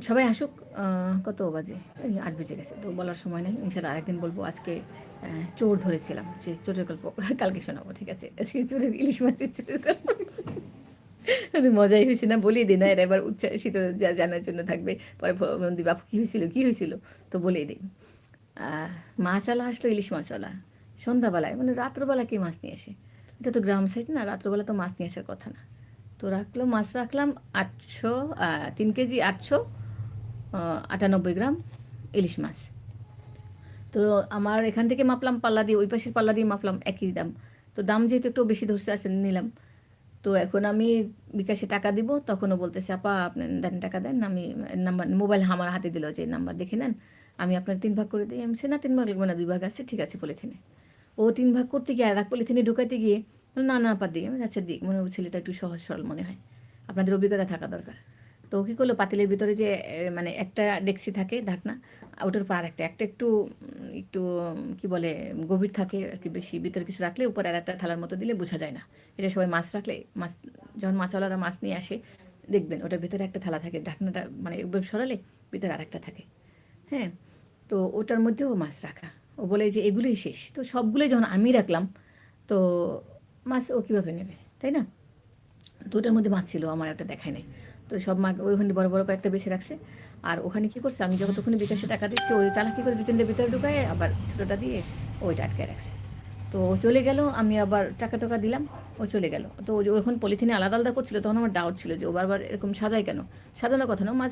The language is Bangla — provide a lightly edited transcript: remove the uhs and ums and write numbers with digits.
সবাই আসুক। কত বাজে? এই ৮ বেজে গেছে। তো বলার সময় নেই। ইনশাআল্লাহ আরেকদিন বলব। আজকে চোর ধরেছিলাম। সে চোরের গল্প কালকে শোনাবো, ঠিক আছে? আজকে চোরের ইলিশ মাছের চোরের গল্প। মজাই হয়েছে না? বলিয়ে দিই না, এরা এবার উচ্ছ্বাসিত জানার জন্য থাকবে। পরে দিবা, আপু কী হয়েছিল, কী হয়েছিল? তো বলেই দিই। মাছওয়ালা আসলো, ইলিশ মাছওয়ালা। সন্ধ্যাবেলায়, মানে রাত্রবেলা কে মাছ নিয়ে আসে? এটা তো গ্রাম সাইড না, রাত্রবেলা তো মাছ নিয়ে আসার কথা না। তো মাছ রাখলাম ৮০০, ৩ কেজি ৮৯৮ গ্রাম ইলিশ মাছ। তো আমার এখান থেকে মাপলাম পাল্লা দিয়ে, ওই পাশের পাল্লা দিয়ে মাপলাম একই দাম। তো দাম যেহেতু একটু বেশি ধরছে, আছে নিলাম। তো এখন আমি বিকাশে টাকা দিব, তখনও বলতেছে, আপা আপনি দেন, টাকা দেন, আমি নাম্বার, মোবাইল আমার হাতে দিল যে নাম্বার দেখে নেন, আমি আপনার 3 ভাগ করে দিই। আমি বলছি, না 3 ভাগ লাগবে না, 2 ভাগ আছে, ঠিক আছে পলিথিনে। ও 3 ভাগ করতে গিয়ে আর এক পলিথিনে ঢুকাইতে গিয়ে বলল, না না আপা দিই। আমি বলছি, আচ্ছা দিক, মনে হয় ছেলেটা একটু সহজ সরল মনে হয়, আপনাদের অভিজ্ঞতা থাকা দরকার। তো ও কী করলো, পাতিলের ভিতরে যে মানে একটা ডেক্সি থাকে ঢাকনা, ওটার পর একটা একটা একটু একটু কি বলে, গভীর থাকে আর কি, বেশি ভিতরে কিছু রাখলে উপরে আর একটা থালার মতো দিলে বোঝা যায় না। এটা সবাই মাছ রাখলে, মাছ যখন মাছওয়ালারা মাছ নিয়ে আসে, দেখবেন ওটার ভিতরে একটা থালা থাকে, ঢাকনাটা মানে একবার সরালে ভিতরে আরেকটা থাকে। হ্যাঁ, তো ওটার মধ্যেও মাছ রাখা। ও বলে যে এগুলোই শেষ। তো সবগুলোই যখন আমি রাখলাম, তো মাছ ও কীভাবে নেবে, তাই না? তো ওটার মধ্যে মাছ ছিল, আমার একটা দেখায় নাই। তো সব মা ওইখানে বড় বড় কয়েকটা বেছে রাখছে। আর ওখানে কী করছে, আমি যখন তখন বিকাশে টাকা দিচ্ছি, ওই চালাকি করে 2-3টে ভিতরে ঢুকায় আবার ছোটোটা দিয়ে ওইটা আটকায় রাখছে। তো ও চলে গেল, আমি আবার টাকা টাকা দিলাম, ও চলে গেল। তো ও যখন পলিথিনে আলাদা আলাদা করছিল, তখন আমার ডাউট ছিল যে ও বারবার এরকম সাজায় কেন? সাজানোর কথা না, মাছ